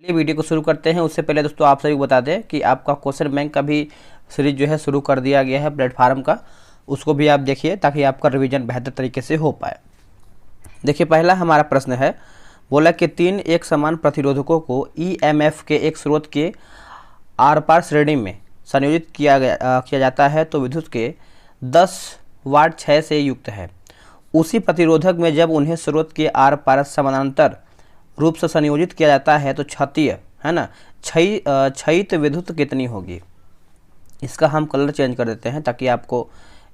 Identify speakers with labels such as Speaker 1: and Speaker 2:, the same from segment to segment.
Speaker 1: ये वीडियो को शुरू करते हैं उससे पहले दोस्तों आप सभी को बता दें कि आपका क्वेश्चन बैंक का भी सीरीज जो है शुरू कर दिया गया है प्लेटफार्म का, उसको भी आप देखिए ताकि आपका रिवीजन बेहतर तरीके से हो पाए। देखिए पहला हमारा प्रश्न है, बोला कि 3 एक समान प्रतिरोधकों को ईएमएफ के एक स्रोत के आर पार श्रेणी में संयोजित किया जाता है तो विद्युत के 10 वाट 6 से युक्त है। उसी प्रतिरोधक में जब उन्हें स्रोत के आर पार समानांतर रूप से संयोजित किया जाता है तो क्षयित है ना क्षयित विद्युत कितनी होगी। इसका हम कलर चेंज कर देते हैं ताकि आपको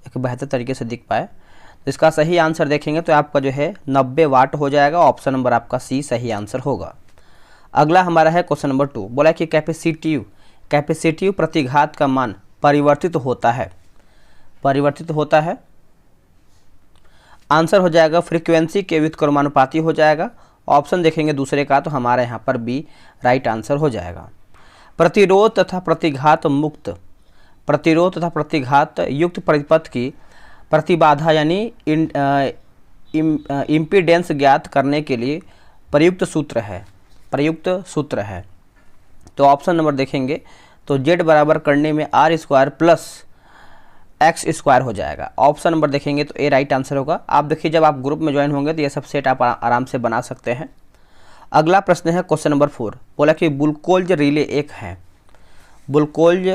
Speaker 1: एक बेहतर तरीके से दिख पाए। तो इसका सही आंसर देखेंगे तो आपका जो है 90 वाट हो जाएगा। ऑप्शन नंबर आपका सी सही आंसर होगा। अगला हमारा है क्वेश्चन नंबर 2, बोला कि कैपेसिटिव प्रतिघात का मान परिवर्तित होता है। आंसर हो जाएगा फ्रीक्वेंसी के व्युत्क्रमानुपाती हो जाएगा। ऑप्शन देखेंगे दूसरे का तो हमारे यहाँ पर बी राइट आंसर हो जाएगा। प्रतिरोध तथा प्रतिघात युक्त परिपथ की प्रतिबाधा यानी इम्पीडेंस ज्ञात करने के लिए प्रयुक्त सूत्र है। तो ऑप्शन नंबर देखेंगे तो Z बराबर करने में R square plus x square हो जाएगा। ऑप्शन नंबर देखेंगे तो ए राइट आंसर होगा। आप देखिए जब आप ग्रुप में ज्वाइन होंगे तो ये सब सेट आप आराम से बना सकते हैं। अगला प्रश्न है क्वेश्चन नंबर 4, बोला कि बुलकोल्ज रिले 1 है। बुलकोल्ज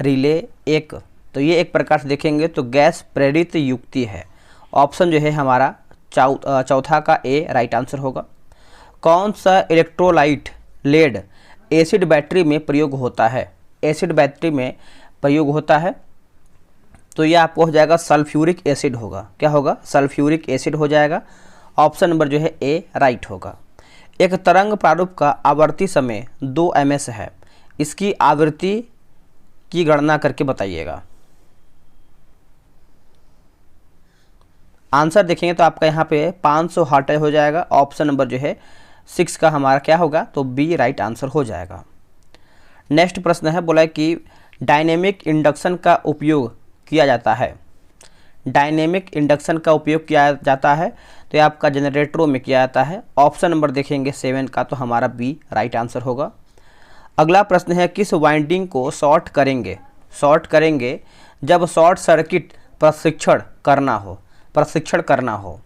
Speaker 1: रिले 1 तो ये एक प्रकार से देखेंगे तो गैस प्रेरित युक्ति है। ऑप्शन जो है हमारा चौथा का ए राइट आंसर होगा। कौन सा इलेक्ट्रोलाइट लेड एसिड बैटरी में प्रयोग होता है? तो ये आपको हो जाएगा सल्फ्यूरिक एसिड होगा। क्या होगा? सल्फ्यूरिक एसिड हो जाएगा। ऑप्शन नंबर जो है ए राइट होगा। एक तरंग प्रारूप का आवर्ती समय 2 ms है। इसकी आवृत्ति की गणना करके बताइएगा। आंसर देखेंगे तो आपका यहाँ पे 500 हर्ट्ज हो जाएगा। ऑप्शन नंबर जो है 6 का हमारा क्या होगा? तो बी राइट आंसर हो जाएगा। नेक्स्ट प्रश्न है, बोला कि डायनेमिक इंडक्शन का उपयोग किया जाता है। डायनेमिक इंडक्शन का उपयोग किया जाता है तो ये आपका जनरेटरों में किया जाता है। ऑप्शन नंबर देखेंगे 7 का तो हमारा बी राइट आंसर होगा। अगला प्रश्न है, किस वाइंडिंग को शॉर्ट करेंगे जब शॉर्ट सर्किट प्रशिक्षण करना हो।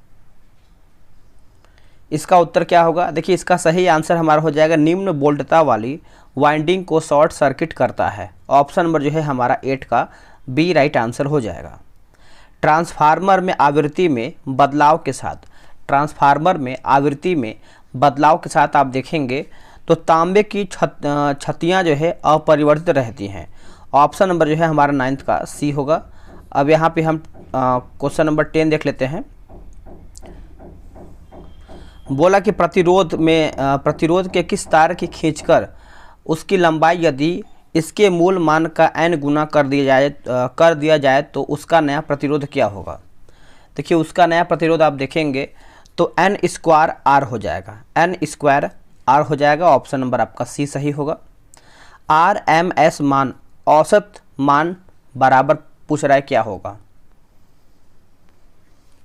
Speaker 1: इसका उत्तर क्या होगा? देखिए इसका सही आंसर हमारा हो जाएगा निम्न वोल्टता वाली वाइंडिंग को शॉर्ट सर्किट करता है। ऑप्शन नंबर जो है हमारा 8 का बी राइट आंसर हो जाएगा। ट्रांसफार्मर में आवृत्ति में बदलाव के साथ आप देखेंगे तो तांबे की छतियाँ जो है अपरिवर्तित रहती हैं। ऑप्शन नंबर जो है हमारा 9 का सी होगा। अब यहाँ पे हम क्वेश्चन नंबर 10 देख लेते हैं। बोला कि प्रतिरोध के किस तार की खींचकर उसकी लंबाई यदि इसके मूल मान का n गुना कर दिया जाए तो उसका नया प्रतिरोध क्या होगा। देखिए उसका नया प्रतिरोध आप देखेंगे तो n स्क्वायर R हो जाएगा। ऑप्शन नंबर आपका सी सही होगा। RMS मान औसत मान बराबर पूछ रहा है क्या होगा।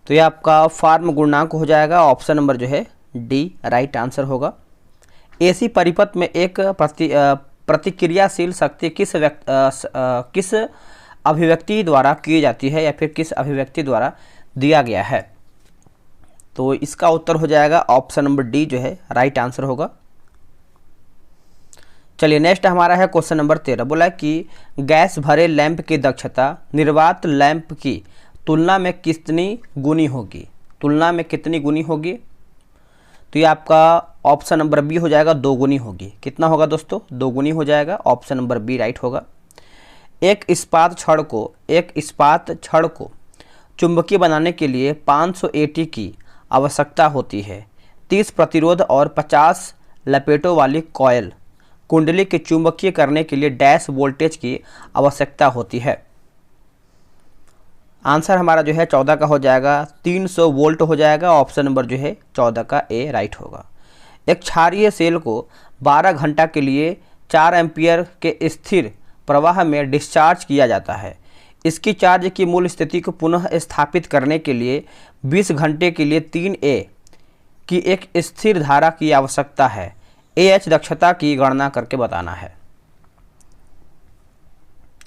Speaker 1: तो ये आपका फार्म गुणांक हो जाएगा। ऑप्शन नंबर जो है डी राइट आंसर होगा। एसी परिपथ में एक प्रतिक्रियाशील शक्ति किस अभिव्यक्ति द्वारा की जाती है या फिर किस अभिव्यक्ति द्वारा दिया गया है। तो इसका उत्तर हो जाएगा ऑप्शन नंबर डी जो है राइट आंसर होगा। चलिए नेक्स्ट हमारा है क्वेश्चन नंबर 13, बोला कि गैस भरे लैंप की दक्षता निर्वात लैंप की तुलना में कितनी गुनी होगी। तो ये आपका ऑप्शन नंबर बी हो जाएगा 2 गुनी होगी। कितना होगा दोस्तों? 2 गुनी हो जाएगा। ऑप्शन नंबर बी राइट होगा। एक इस्पात छड़ को चुंबकीय बनाने के लिए 500 AT की आवश्यकता होती है। 30 प्रतिरोध और 50 लपेटों वाली कॉयल कुंडली के चुंबकीय करने के लिए डैश वोल्टेज की आवश्यकता होती है। आंसर हमारा जो है 14 का हो जाएगा। 300 वोल्ट हो जाएगा। ऑप्शन नंबर जो है 14 का ए राइट होगा। एक क्षारीय सेल को 12 घंटा के लिए 4 एम्पियर के स्थिर प्रवाह में डिस्चार्ज किया जाता है। इसकी चार्ज की मूल स्थिति को पुनः स्थापित करने के लिए 20 घंटे के लिए 3A की एक स्थिर धारा की आवश्यकता है। AH दक्षता की गणना करके बताना है।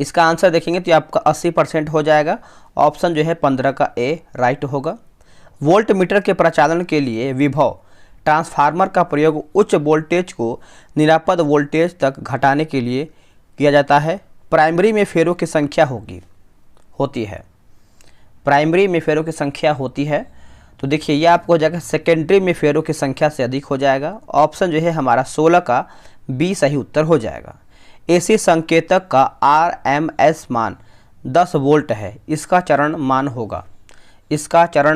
Speaker 1: इसका आंसर देखेंगे तो आपका 80% हो जाएगा। ऑप्शन जो है 15 का A राइट होगा। वोल्ट मीटर के प्रचालन के लिए विभव ट्रांसफार्मर का प्रयोग उच्च वोल्टेज को निरापद वोल्टेज तक घटाने के लिए किया जाता है। प्राइमरी में फेरों की संख्या होती है। प्राइमरी में फेरों की संख्या होती है, तो देखिए ये आपको हो जाएगा सेकेंडरी में फेरों की संख्या से अधिक हो जाएगा। ऑप्शन जो है हमारा 16 का B सही उत्तर हो जाएगा। AC संकेतक का RMS मान 10 वोल्ट है, इसका चरण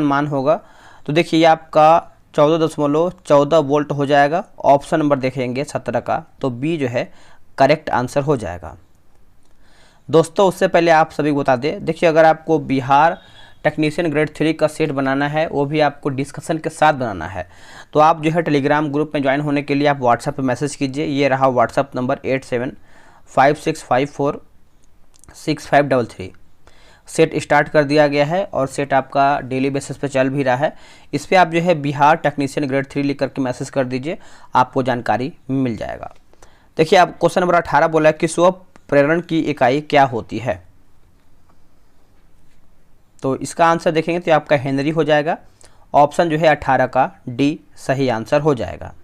Speaker 1: मान होगा। तो देखिए ये आपका 14.14 वोल्ट हो जाएगा। ऑप्शन नंबर देखेंगे 17 का, तो B जो है करेक्ट आंसर हो जाएगा। दोस्तों उससे पहले आप सभी को बता दें, देखिए अगर आपको बिहार टेक्नीशियन ग्रेड 3 का सेट बनाना है, वो भी आपको डिस्कशन के साथ बनाना है, तो आप जो है टेलीग्राम ग्रुप में ज्वाइन होने के लिए आप व्हाट्सएप पे मैसेज कीजिए। ये रहा व्हाट्सएप नंबर 8756546533। सेट स्टार्ट कर दिया गया है और सेट आपका डेली बेसिस पे चल भी रहा है। इस पर आप जो है बिहार टेक्नीशियन ग्रेड 3 लिख करके मैसेज कर दीजिए, आपको जानकारी मिल जाएगा। देखिए आप क्वेश्चन नंबर 18 बोला है कि स्व प्रेरण की इकाई क्या होती है, तो इसका आंसर देखेंगे तो आपका हेनरी हो जाएगा। ऑप्शन जो है 18 का D सही आंसर हो जाएगा।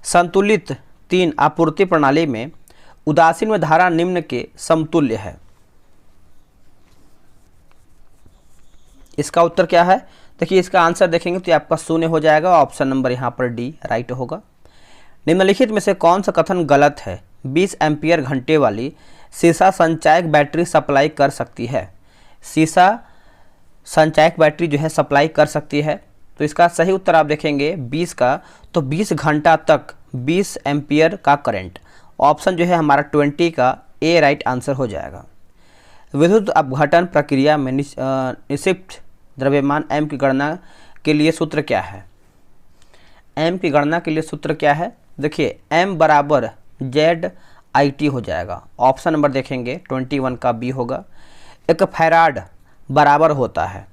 Speaker 1: संतुलित 3 आपूर्ति प्रणाली में उदासीन में धारा निम्न के समतुल्य है, इसका उत्तर क्या है? देखिए इसका आंसर देखेंगे तो आपका 0 हो जाएगा। ऑप्शन नंबर यहाँ पर D राइट होगा। निम्नलिखित में से कौन सा कथन गलत है? 20 एम्पीयर घंटे वाली सीसा संचायक बैटरी सप्लाई कर सकती है। सीसा संचायक बैटरी जो है सप्लाई कर सकती है, तो इसका सही उत्तर आप देखेंगे 20 का, तो 20 घंटा तक 20 एम्पीयर का करंट। ऑप्शन जो है हमारा 20 का A राइट आंसर हो जाएगा। विद्युत अपघटन प्रक्रिया में निक्षिप्त द्रव्यमान M की गणना के लिए सूत्र क्या है? M की गणना के लिए सूत्र क्या है? देखिए M बराबर ZIT हो जाएगा। ऑप्शन नंबर देखेंगे 21 का B होगा। एक फैराड बराबर होता है,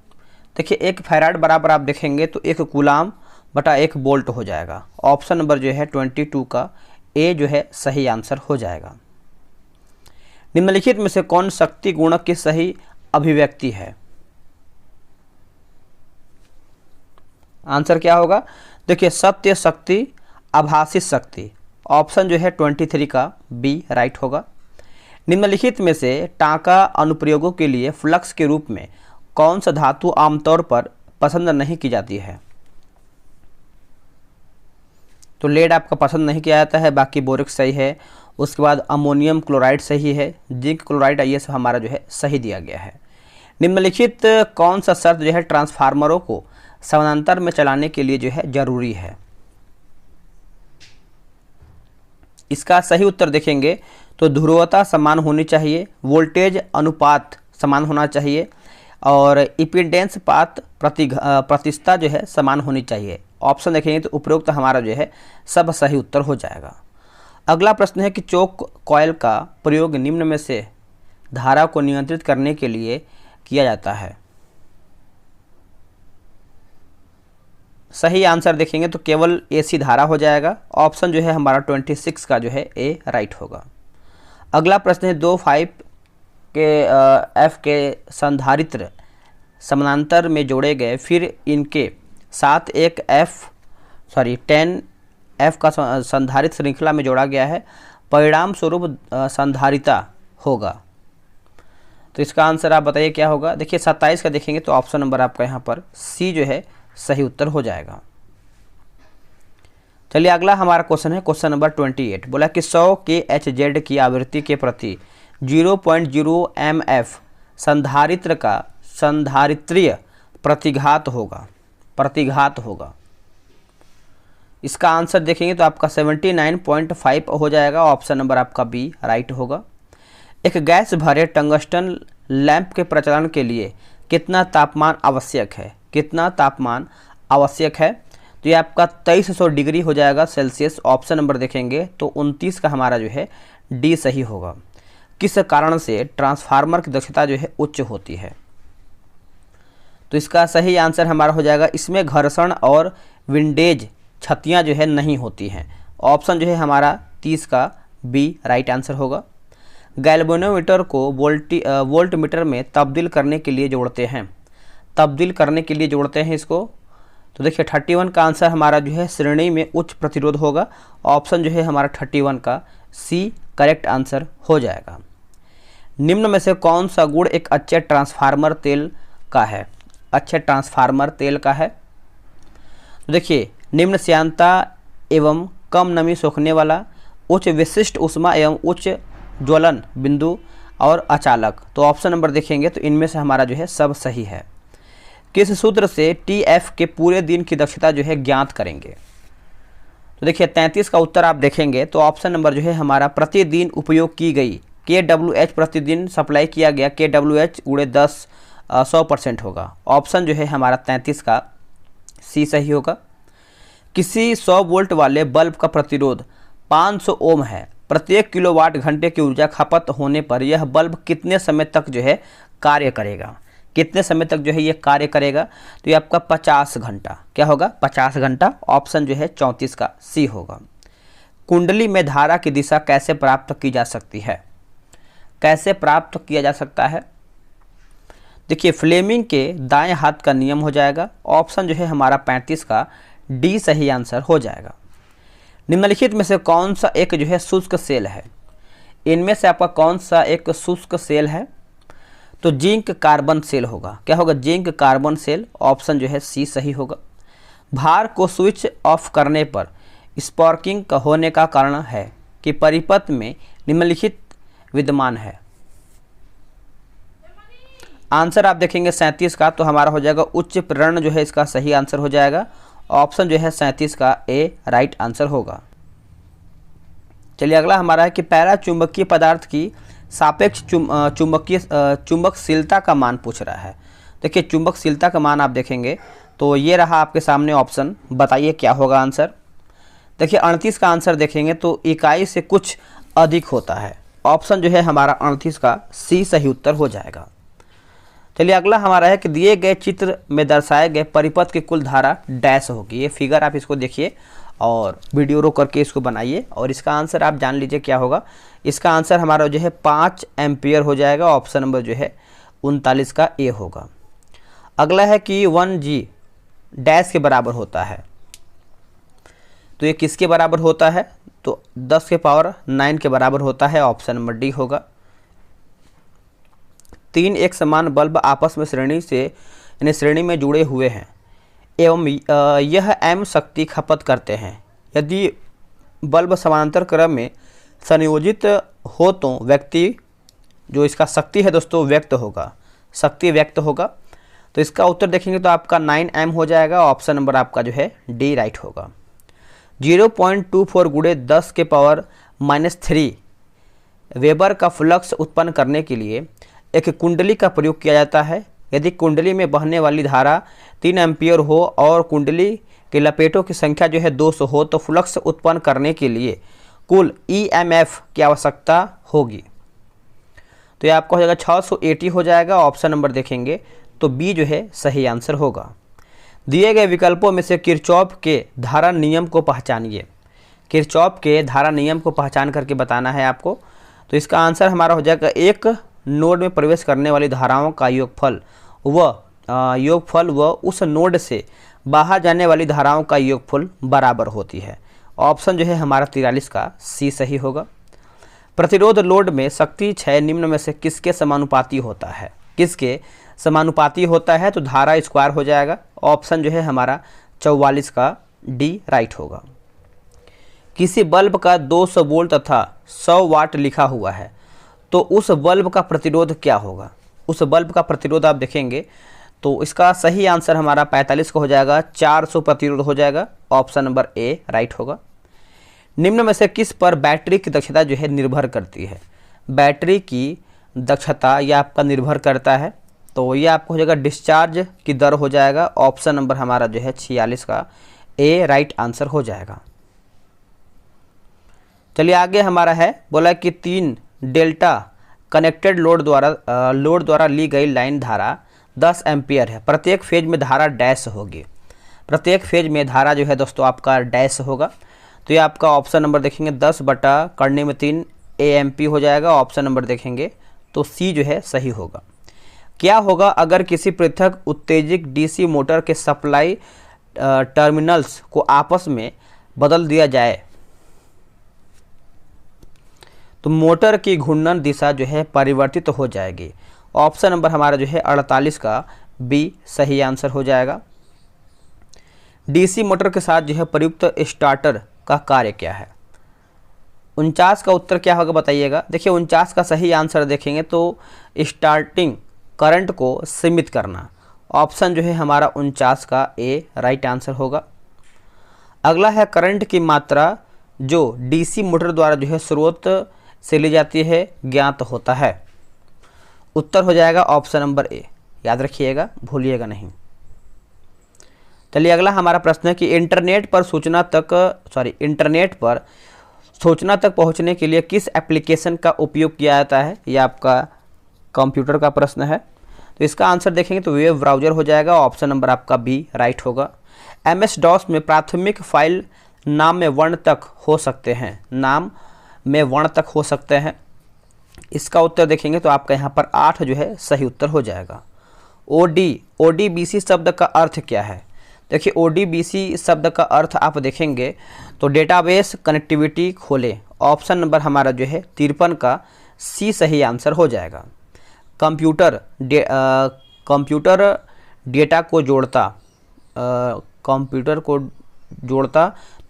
Speaker 1: देखिए एक फैराड बराबर आप देखेंगे तो 1 कूलाम बटा 1 वोल्ट हो जाएगा। ऑप्शन नंबर जो है 22 का A जो है सही आंसर हो जाएगा। निम्नलिखित में से कौन शक्ति गुणक की सही अभिव्यक्ति है? आंसर क्या होगा? देखिए सत्य शक्ति, आभासी शक्ति। ऑप्शन जो है 23 का B राइट होगा। निम्नलिखित में से टांका अनुप्रयोगों के लिए फ्लक्स के रूप में कौन सा धातु आमतौर पर पसंद नहीं की जाती है? तो लेड आपका पसंद नहीं किया जाता है, बाकी बोरिक सही है। उसके बाद अमोनियम क्लोराइड सही है, जिंक क्लोराइड, ये सब हमारा जो है सही दिया गया है। निम्नलिखित कौन सा शर्त जो है ट्रांसफार्मरों को समानांतर में चलाने के लिए जो है जरूरी है? इसका सही उत्तर देखेंगे तो ध्रुवता समान होनी चाहिए, वोल्टेज अनुपात समान होना चाहिए और इम्पीडेंस पात प्रतिशतता जो है समान होनी चाहिए। ऑप्शन देखेंगे तो उपरोक्त हमारा जो है सब सही उत्तर हो जाएगा। अगला प्रश्न है कि चोक कॉयल का प्रयोग निम्न में से धारा को नियंत्रित करने के लिए किया जाता है। सही आंसर देखेंगे तो केवल AC धारा हो जाएगा। ऑप्शन जो है हमारा 26 का जो है A राइट होगा। अगला प्रश्न है 2 5 के F के संधारित्र समानांतर में जोड़े गए, फिर इनके साथ एक 10 F का संधारित्र श्रृंखला में जोड़ा गया है, परिणाम स्वरूप संधारिता होगा। तो इसका आंसर आप बताइए क्या होगा? देखिए 27 का देखेंगे तो ऑप्शन नंबर आपका यहाँ पर C जो है सही उत्तर हो जाएगा। चलिए अगला हमारा क्वेश्चन है क्वेश्चन नंबर 28। बोला कि 100 kHz की आवृत्ति के प्रति 0.0 MF संधारित्र का संधारित्रीय प्रतिघात होगा। इसका आंसर देखेंगे तो आपका 79.5 हो जाएगा। ऑप्शन नंबर आपका B राइट होगा। एक गैस भरे टंगस्टन लैंप के प्रचलन के लिए कितना तापमान आवश्यक है? तो ये आपका 2300 डिग्री हो जाएगा सेल्सियस। ऑप्शन नंबर देखेंगे तो 29 का हमारा जो है D सही होगा। किस कारण से ट्रांसफार्मर की दक्षता जो है उच्च होती है? तो इसका सही आंसर हमारा हो जाएगा, इसमें घर्षण और विंडेज छतियाँ जो है नहीं होती हैं। ऑप्शन जो है हमारा 30 का बी राइट आंसर होगा। गैल्वेनोमीटर को वोल्ट मीटर में तब्दील करने के लिए जोड़ते हैं, तब्दील करने के लिए जोड़ते हैं इसको। तो देखिए 31 का आंसर हमारा जो है श्रेणी में उच्च प्रतिरोध होगा। ऑप्शन जो है हमारा 31 का सी करेक्ट आंसर हो जाएगा। निम्न में से कौन सा गुण एक अच्छे ट्रांसफार्मर तेल का है? अच्छे ट्रांसफार्मर तेल का है। तो देखिए निम्न श्यानता एवं कम नमी सोखने वाला, उच्च विशिष्ट ऊष्मा एवं उच्च ज्वलन बिंदु और अचालक। तो ऑप्शन नंबर देखेंगे तो इनमें से हमारा जो है सब सही है। किस सूत्र से TF के पूरे दिन की दक्षता जो है ज्ञात करेंगे? तो देखिए 33 का उत्तर आप देखेंगे तो ऑप्शन नंबर जो है हमारा प्रतिदिन उपयोग की गई KWH, प्रतिदिन सप्लाई किया गया KWH गुणे 10 100% होगा। ऑप्शन जो है हमारा 33 का सी सही होगा। किसी 100 वोल्ट वाले बल्ब का प्रतिरोध 500 ओम है, प्रत्येक किलोवाट घंटे की ऊर्जा खपत होने पर यह बल्ब कितने समय तक जो है कार्य करेगा? कितने समय तक जो है ये कार्य करेगा? तो ये आपका 50 घंटा। क्या होगा? 50 घंटा। ऑप्शन जो है 34 का सी होगा। कुंडली में धारा की दिशा कैसे प्राप्त की जा सकती है? कैसे प्राप्त किया जा सकता है? देखिए फ्लेमिंग के दाएं हाथ का नियम हो जाएगा। ऑप्शन जो है हमारा 35 का डी सही आंसर हो जाएगा। निम्नलिखित में से कौन सा एक जो है शुष्क सेल है? इनमें से आपका कौन सा एक शुष्क सेल है? तो जिंक कार्बन सेल होगा। क्या होगा? Zinc carbon cell. ऑप्शन जो है सी सही होगा। भार को स्विच ऑफ करने पर स्पार्किंग का होने का कारण है कि परिपथ में निम्नलिखित विद्यमान है। आंसर आप देखेंगे 37 का तो हमारा हो जाएगा उच्च प्रेरण जो है इसका सही आंसर हो जाएगा। ऑप्शन जो है 37 का ए राइट आंसर होगा। चलिए अगला हमारा है कि पैरा चुंबकीय पदार्थ की सापेक्ष चुंबकशीलता का मान पूछ रहा है। देखिए चुंबकशीलता का मान आप देखेंगे तो ये रहा आपके सामने ऑप्शन। बताइए क्या होगा आंसर? देखिए 38 का आंसर देखेंगे तो इकाई से कुछ अधिक होता है। ऑप्शन जो है हमारा 38 का सी सही उत्तर हो जाएगा। चलिए अगला हमारा है कि दिए गए चित्र में दर्शाए गए परिपथ की कुल धारा डैश होगी। ये फिगर आप इसको देखिए और वीडियो रोक करके इसको बनाइए और इसका आंसर आप जान लीजिए क्या होगा। इसका आंसर हमारा जो है 5 एम्पियर हो जाएगा। ऑप्शन नंबर जो है 39 का ए होगा। अगला है कि 1G डैश के बराबर होता है। तो ये किसके बराबर होता है? तो 10 के पावर 9 के बराबर होता है। ऑप्शन नंबर डी होगा। 3 एक समान बल्ब आपस में श्रेणी में जुड़े हुए हैं एवं यह m शक्ति खपत करते हैं। यदि बल्ब समानांतर क्रम में संयोजित हो तो व्यक्ति जो इसका शक्ति है दोस्तों व्यक्त होगा, शक्ति व्यक्त होगा। तो इसका उत्तर देखेंगे तो आपका 9m हो जाएगा। ऑप्शन नंबर आपका जो है डी राइट होगा। 0.24 गुणे 10 के पावर -3 वेबर का फ्लक्स उत्पन्न करने के लिए एक कुंडली का प्रयोग किया जाता है। यदि कुंडली में बहने वाली धारा 3 एम्पियर हो और कुंडली के लपेटों की संख्या जो है 200 हो तो फ्लक्स उत्पन्न करने के लिए कुल EMF की आवश्यकता होगी। तो ये आपका हो जाएगा 680 हो जाएगा। ऑप्शन नंबर देखेंगे तो बी जो है सही आंसर होगा। दिए गए विकल्पों में से किरचॉफ के धारा नियम को पहचानिए। किरचॉफ के धारा नियम को पहचान करके बताना है आपको। तो इसका आंसर हमारा हो जाएगा एक नोड में प्रवेश करने वाली धाराओं का योगफल व उस नोड से बाहर जाने वाली धाराओं का योगफल बराबर होती है। ऑप्शन जो है हमारा 43 का सी सही होगा। प्रतिरोध लोड में शक्ति क्षय निम्न में से किसके समानुपाती होता है? किसके समानुपाती होता है? तो धारा स्क्वायर हो जाएगा। ऑप्शन जो है हमारा 44 का डी राइट होगा। किसी बल्ब का 200 वोल्ट तथा 100 वाट लिखा हुआ है तो उस बल्ब का प्रतिरोध क्या होगा? उस बल्ब का प्रतिरोध आप देखेंगे तो इसका सही आंसर हमारा 45 का हो जाएगा। 400 प्रतिरोध हो जाएगा। ऑप्शन नंबर ए राइट होगा। निम्न में से किस पर बैटरी की दक्षता जो है निर्भर करती है? बैटरी की दक्षता यह आपका निर्भर करता है तो ये आपको हो जाएगा डिस्चार्ज की दर हो जाएगा। ऑप्शन नंबर हमारा जो है 46 का ए राइट आंसर हो जाएगा। चलिए आगे हमारा है बोला कि 3 डेल्टा कनेक्टेड लोड द्वारा ली गई लाइन धारा 10 एम्पियर है। प्रत्येक फेज में धारा डैश होगी। प्रत्येक फेज में धारा जो है दोस्तों आपका डैश होगा। तो ये आपका ऑप्शन नंबर देखेंगे 10 बटा करने में 3 AMP हो जाएगा। ऑप्शन नंबर देखेंगे तो सी जो है सही होगा। क्या होगा अगर किसी पृथक उत्तेजित DC मोटर के सप्लाई टर्मिनल्स को आपस में बदल दिया जाए तो मोटर की घूर्णन दिशा जो है परिवर्तित हो जाएगी। ऑप्शन नंबर हमारा जो है 48 का बी सही आंसर हो जाएगा। DC मोटर के साथ जो है प्रयुक्त स्टार्टर का कार्य क्या है? 49 का उत्तर क्या होगा बताइएगा। देखिए 49 का सही आंसर देखेंगे तो स्टार्टिंग करंट को सीमित करना। ऑप्शन जो है हमारा 49 का ए राइट आंसर होगा। अगला है करंट की मात्रा जो DC मोटर द्वारा जो है स्रोत से ली जाती है ज्ञात होता है। उत्तर हो जाएगा ऑप्शन नंबर ए, याद रखिएगा, भूलिएगा नहीं। चलिए अगला हमारा प्रश्न है कि इंटरनेट पर सूचना तक पहुंचने के लिए किस एप्लीकेशन का उपयोग किया जाता है? यह आपका कंप्यूटर का प्रश्न है। तो इसका आंसर देखेंगे तो वेब ब्राउज़र हो जाएगा। ऑप्शन नंबर आपका बी राइट होगा। MS-DOS में प्राथमिक फाइल नाम में वर्ण तक हो सकते हैं। इसका उत्तर देखेंगे तो आपका यहाँ पर 8 जो है सही उत्तर हो जाएगा। ODBC शब्द का अर्थ क्या है? देखिए ODBC शब्द का अर्थ आप देखेंगे तो डेटाबेस कनेक्टिविटी खोले। ऑप्शन नंबर हमारा जो है 53 का सी सही आंसर हो जाएगा। कंप्यूटर डेटा को जोड़ता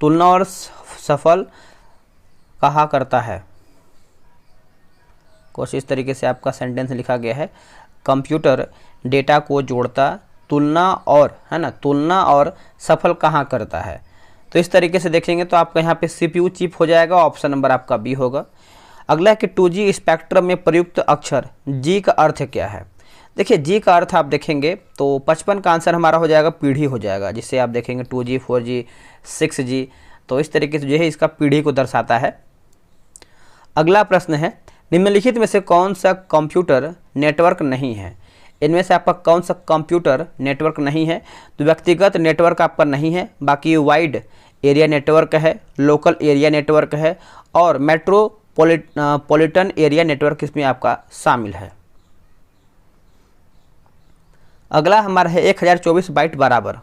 Speaker 1: तुलना और सफल कहा करता है। कुछ इस तरीके से आपका सेंटेंस लिखा गया है। कंप्यूटर डेटा को जोड़ता तुलना और सफल कहाँ करता है। तो इस तरीके से देखेंगे तो आपका यहाँ पे CPU चिप हो जाएगा। ऑप्शन नंबर आपका बी होगा। अगला है कि 2G स्पेक्ट्रम में प्रयुक्त अक्षर G का अर्थ क्या है? देखिए G का अर्थ आप देखेंगे तो 55 का आंसर हमारा हो जाएगा पीढ़ी हो जाएगा, जिससे आप देखेंगे 2G 4G 6G। तो इस तरीके से जो है इसका पीढ़ी को दर्शाता है। अगला प्रश्न है निम्नलिखित में से कौन सा कंप्यूटर नेटवर्क नहीं है? इनमें से आपका कौन सा कंप्यूटर नेटवर्क नहीं है? तो व्यक्तिगत नेटवर्क आपका नहीं है, बाकी वाइड एरिया नेटवर्क है, लोकल एरिया नेटवर्क है और मेट्रोपॉलिटन एरिया नेटवर्क इसमें आपका शामिल है। अगला हमारा है 1024 बाइट बराबर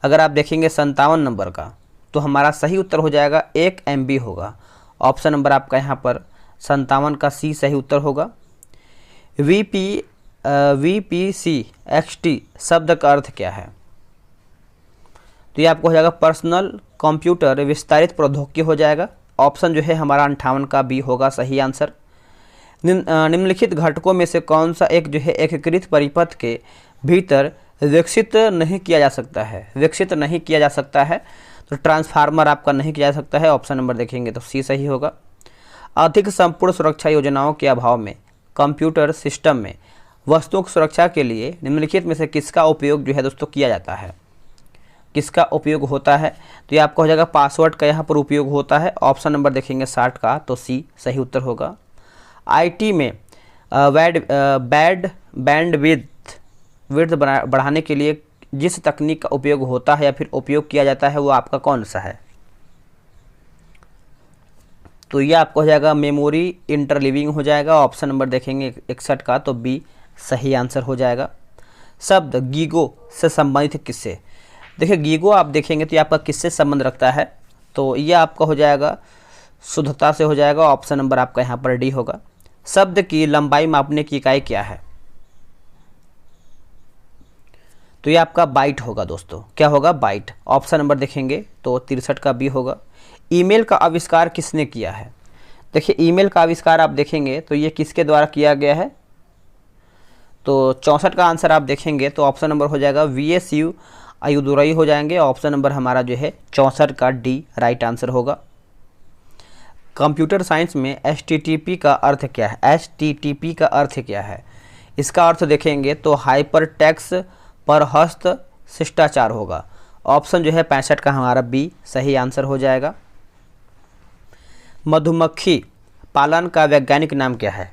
Speaker 1: अगर आप देखेंगे 57 नंबर का तो हमारा सही उत्तर हो जाएगा 1 MB होगा। ऑप्शन नंबर आपका यहाँ पर 57 का सी सही उत्तर होगा। VPCXT शब्द का अर्थ क्या है? तो ये आपको हो जाएगा पर्सनल कंप्यूटर विस्तारित प्रौद्योगिकी हो जाएगा। ऑप्शन जो है हमारा 58 का बी होगा सही आंसर। निम्नलिखित घटकों में से कौन सा एक जो है एकीकृत परिपथ के भीतर विकसित नहीं किया जा सकता है? तो ट्रांसफार्मर आपका नहीं किया जा सकता है। ऑप्शन नंबर देखेंगे तो सी सही होगा। अधिक संपूर्ण सुरक्षा योजनाओं के अभाव में कंप्यूटर सिस्टम में वस्तुओं की सुरक्षा के लिए निम्नलिखित में से किसका उपयोग जो है दोस्तों किया जाता है? किसका उपयोग होता है? तो ये आपका हो जाएगा पासवर्ड का यहाँ पर उपयोग होता है। ऑप्शन नंबर देखेंगे 60 का तो सी सही उत्तर होगा। IT में बैंडविड्थ बढ़ाने के लिए जिस तकनीक का उपयोग होता है या फिर उपयोग किया जाता है वो आपका कौन सा है? तो ये आपको हो जाएगा मेमोरी इंटरलीविंग हो जाएगा। ऑप्शन नंबर देखेंगे 61 का तो बी सही आंसर हो जाएगा। शब्द गीगो से संबंधित किससे? देखिए गीगो आप देखेंगे तो ये आपका किससे संबंध रखता है? तो ये आपका हो जाएगा शुद्धता से हो जाएगा। ऑप्शन नंबर आपका यहाँ पर डी होगा। शब्द की लंबाई मापने की इकाई क्या है? तो ये आपका बाइट होगा दोस्तों। क्या होगा? बाइट। ऑप्शन नंबर देखेंगे तो 63 का बी होगा। ईमेल का आविष्कार किसने किया है? देखिए ईमेल का आविष्कार आप देखेंगे तो ये किसके द्वारा किया गया है? तो 64 का आंसर आप देखेंगे तो ऑप्शन नंबर हो जाएगा VSU आयुदुरई हो जाएंगे। ऑप्शन नंबर हमारा जो है 64 का डी राइट आंसर होगा। कंप्यूटर साइंस में HTTP का अर्थ क्या है? HTTP का अर्थ क्या है? इसका अर्थ देखेंगे तो हाइपर टेक्स्ट पर हस्त शिष्टाचार होगा। ऑप्शन जो है 65 का हमारा बी सही आंसर हो जाएगा। मधुमक्खी पालन का वैज्ञानिक नाम क्या है?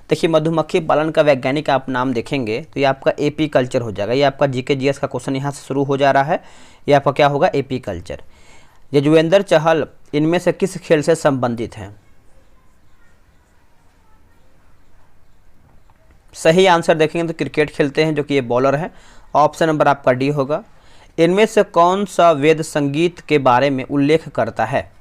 Speaker 1: देखिए मधुमक्खी पालन का वैज्ञानिक आप नाम देखेंगे तो ये आपका एपी कल्चर हो जाएगा। ये आपका जीके जीएस का क्वेश्चन यहाँ से शुरू हो जा रहा है। ये आपका क्या होगा, एपी कल्चर। यजुवेंद्र चहल इनमें से किस खेल से संबंधित हैं? सही आंसर देखेंगे तो क्रिकेट खेलते हैं, जो कि ये बॉलर है। ऑप्शन नंबर आपका डी होगा। इनमें से कौन सा वेद संगीत के बारे में उल्लेख करता है?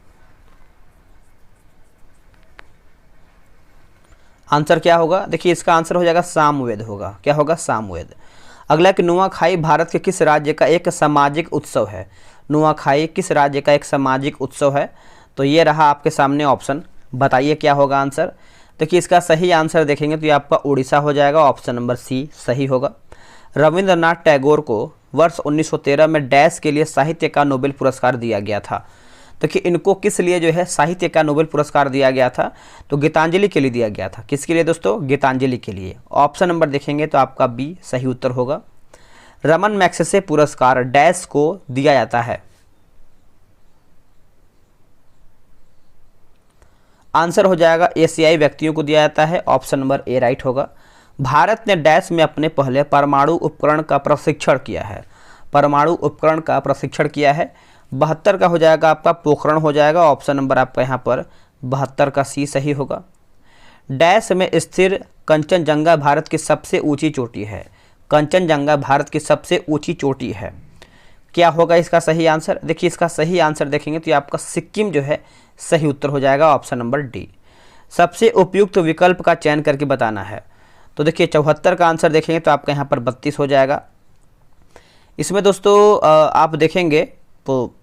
Speaker 1: आंसर क्या होगा? देखिए इसका आंसर हो जाएगा सामवेद होगा। क्या होगा? सामवेद। अगला कि नुआखाई भारत के किस राज्य का एक सामाजिक उत्सव है? नुआखाई किस राज्य का एक सामाजिक उत्सव है? तो ये रहा आपके सामने ऑप्शन, बताइए क्या होगा आंसर। देखिए इसका सही आंसर देखेंगे तो ये आपका उड़ीसा हो जाएगा। ऑप्शन नंबर सी सही होगा। रविंद्रनाथ टैगोर को वर्ष 1913 में डैश के लिए साहित्य का नोबेल पुरस्कार दिया गया था? देखिए इनको किस लिए जो है साहित्य का नोबेल पुरस्कार दिया गया था? तो गीतांजलि के लिए दिया गया था। किसके लिए दोस्तों? गीतांजलि के लिए। ऑप्शन नंबर देखेंगे तो आपका बी सही उत्तर होगा। रमन मैग्सेसे पुरस्कार डैश को दिया जाता है? आंसर हो जाएगा एशियाई व्यक्तियों को दिया जाता है। ऑप्शन नंबर ए राइट होगा। भारत ने डैश में अपने पहले परमाणु उपकरण का प्रशिक्षण किया है? परमाणु उपकरण का प्रशिक्षण किया है। 72 का हो जाएगा आपका पोखरण हो जाएगा। ऑप्शन नंबर आपका यहाँ पर 72 का सी सही होगा। डैश में स्थिर कंचनजंगा भारत की सबसे ऊंची चोटी है? कंचनजंगा भारत की सबसे ऊंची चोटी है। क्या होगा इसका सही आंसर? देखिए इसका सही आंसर देखेंगे तो ये आपका सिक्किम जो है सही उत्तर हो जाएगा। Option number D. सबसे उपयुक्त विकल्प का चयन करके बताना है। तो देखिए 74 का आंसर देखेंगे तो आपका यहाँ पर 32 हो जाएगा। इसमें दोस्तों आप देखेंगे तो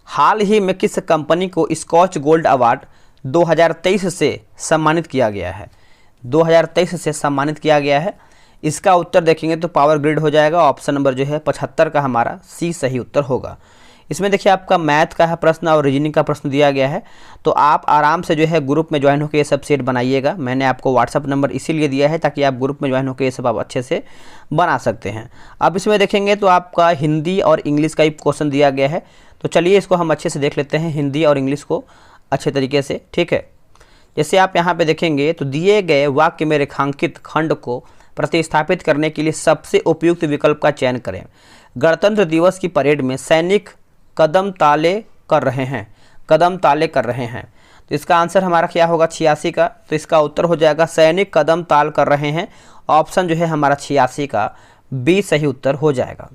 Speaker 1: हाल ही में किस कंपनी को स्कॉच गोल्ड अवार्ड 2023 से सम्मानित किया गया है? 2023 से सम्मानित किया गया है। इसका उत्तर देखेंगे तो पावर ग्रिड हो जाएगा। ऑप्शन नंबर जो है 75 का हमारा सी सही उत्तर होगा। इसमें देखिए आपका मैथ का है प्रश्न और रीजनिंग का प्रश्न दिया गया है, तो आप आराम से जो है ग्रुप में ज्वाइन होकर ये सब सेट बनाइएगा। मैंने आपको व्हाट्सअप नंबर इसीलिए दिया है ताकि आप ग्रुप में ज्वाइन होकर ये सब आप अच्छे से बना सकते हैं। अब इसमें देखेंगे तो आपका हिंदी और इंग्लिश का ही क्वेश्चन दिया गया है, तो चलिए इसको हम अच्छे से देख लेते हैं, हिंदी और इंग्लिश को अच्छे तरीके से। ठीक है, जैसे आप यहाँ पे देखेंगे तो दिए गए वाक्य में रेखांकित खंड को प्रतिस्थापित करने के लिए सबसे उपयुक्त विकल्प का चयन करें। गणतंत्र दिवस की परेड में सैनिक कदम ताले कर रहे हैं। कदम ताले कर रहे हैं, तो इसका आंसर हमारा क्या होगा? 86 का। तो इसका उत्तर हो जाएगा सैनिक कदम ताल कर रहे हैं। ऑप्शन जो है हमारा 86 का बी सही उत्तर हो जाएगा।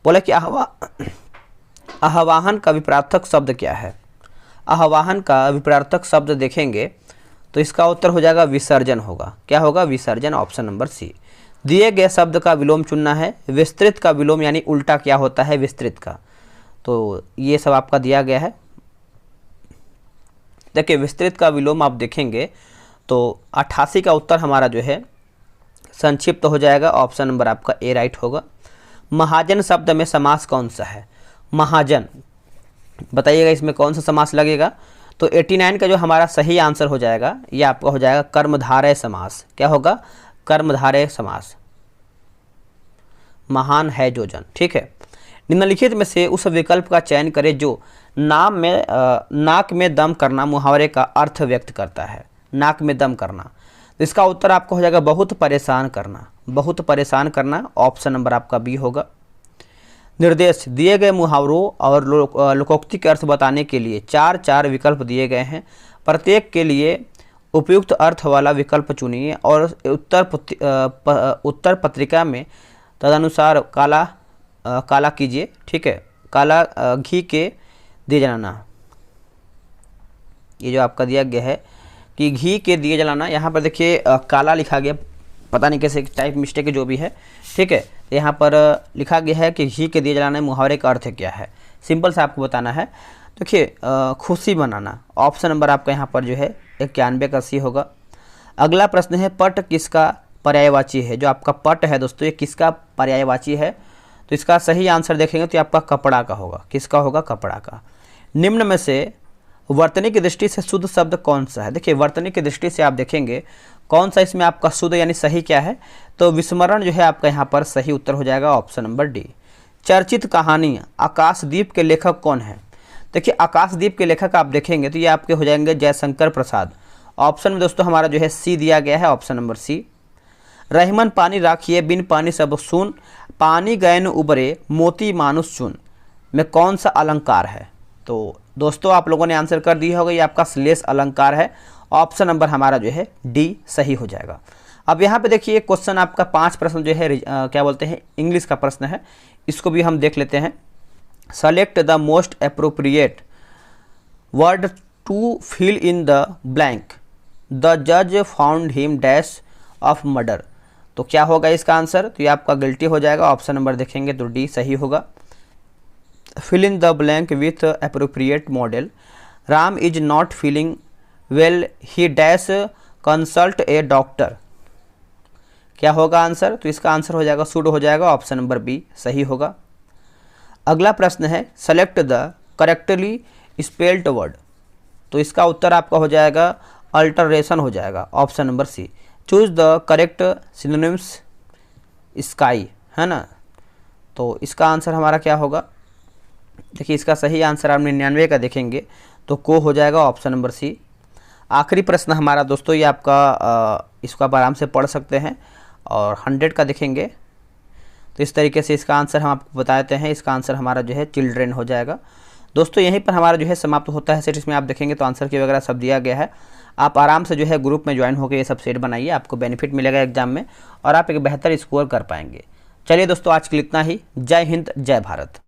Speaker 1: बोले कि आह्वान का विपरीतार्थक शब्द क्या है? आह्वान का विपरीतार्थक शब्द देखेंगे तो इसका उत्तर हो जाएगा विसर्जन होगा। क्या होगा? विसर्जन। Option number C. दिए गए शब्द का विलोम चुनना है। विस्तृत का विलोम यानी उल्टा क्या होता है? विस्तृत का। तो ये सब आपका दिया गया है। देखिए विस्तृत का विलोम आप देखेंगे तो 88 का उत्तर हमारा जो है संक्षिप्त हो जाएगा। ऑप्शन नंबर आपका ए राइट होगा। महाजन शब्द में समास कौन सा है? महाजन, बताइएगा इसमें कौन सा समास लगेगा? तो 89 का जो हमारा सही आंसर हो जाएगा ये आपका हो जाएगा कर्मधारय समास। क्या होगा? कर्मधारय समास। महान है जो जन। ठीक है, निम्नलिखित में से उस विकल्प का चयन करें जो नाक में दम करना मुहावरे का अर्थ व्यक्त करता है। नाक में दम करना, तो इसका उत्तर आपका हो जाएगा बहुत परेशान करना। बहुत परेशान करना। ऑप्शन नंबर आपका बी होगा। निर्देश दिए गए मुहावरों और लोकोक्ति के अर्थ बताने के लिए 4 विकल्प दिए गए हैं। प्रत्येक के लिए उपयुक्त अर्थ वाला विकल्प चुनिए और उत्तर पत्रिका में तदनुसार काला कीजिए। ठीक है, काला घी के दिए जलाना, ये जो आपका दिया गया है कि घी के दिए जलाना, यहाँ पर देखिए काला लिखा गया, पता नहीं कैसे टाइप मिस्टेक जो भी है। ठीक है, यहाँ पर लिखा गया है कि घी के दिए जलाने मुहावरे का अर्थ क्या है। सिंपल से आपको बताना है। देखिए खुशी मनाना। ऑप्शन नंबर आपका यहाँ पर जो है 91 का सी होगा। अगला प्रश्न है पट किसका पर्यायवाची है? जो आपका पट है दोस्तों ये किसका पर्यायवाची है? तो इसका सही आंसर देखेंगे तो आपका कपड़ा का होगा। किसका होगा? कपड़ा का। निम्न में से वर्तनी की दृष्टि से शुद्ध शब्द कौन सा है? देखिए वर्तनी की दृष्टि से आप देखेंगे कौन सा इसमें आपका शुद्ध यानी सही क्या है? तो विस्मरण जो है आपका यहाँ पर सही उत्तर हो जाएगा। Option number D. चर्चित कहानी आकाशदीप के लेखक कौन है? देखिए आकाशदीप के लेखक आप देखेंगे तो ये आपके हो जाएंगे जयशंकर प्रसाद। ऑप्शन में दोस्तों हमारा जो है सी दिया गया है, ऑप्शन नंबर सी। रहीमन पानी राखिए बिन पानी सब सुन, पानी गयन उबरे मोती मानुष चुन, में कौन सा अलंकार है? तो दोस्तों आप लोगों ने आंसर कर दिया होगा, ये आपका श्लेष अलंकार है। ऑप्शन नंबर हमारा जो है डी सही हो जाएगा। अब यहाँ पे देखिए क्वेश्चन आपका 5 प्रश्न जो है क्या बोलते हैं इंग्लिश का प्रश्न है, इसको भी हम देख लेते हैं। Select the most appropriate word to fill in the blank, the जज found him dash of murder. तो क्या होगा इसका आंसर? तो ये आपका गिल्टी हो जाएगा। ऑप्शन नंबर देखेंगे तो डी सही होगा। Fill in the blank with appropriate modal, Ram is not feeling well he dash consult a doctor. क्या होगा आंसर? तो इसका आंसर हो जाएगा शुड हो जाएगा, ऑप्शन नंबर बी सही होगा। अगला प्रश्न है select the correctly spelled word, तो इसका उत्तर आपका हो जाएगा अल्टरेशन हो जाएगा, option number C. Choose the correct synonyms sky, है ना। तो इसका आंसर हमारा क्या होगा? देखिए इसका सही आंसर आप 99 का देखेंगे तो को हो जाएगा, ऑप्शन नंबर सी। आखिरी प्रश्न हमारा दोस्तों ये आपका इसको आप आराम से पढ़ सकते हैं, और 100 का देखेंगे तो इस तरीके से इसका आंसर हम आपको बता देते हैं। इसका आंसर हमारा जो है चिल्ड्रेन हो जाएगा। दोस्तों यहीं पर हमारा जो है समाप्त होता है सेट। इसमें आप देखेंगे तो आंसर की वगैरह सब दिया गया है। आप आराम से जो है ग्रुप में ज्वाइन होकर ये सब सेट बनाइए, आपको बेनिफिट मिलेगा एग्जाम में और आप एक बेहतर स्कोर कर पाएंगे। चलिए दोस्तों आज के लिए इतना ही। जय हिंद, जय भारत।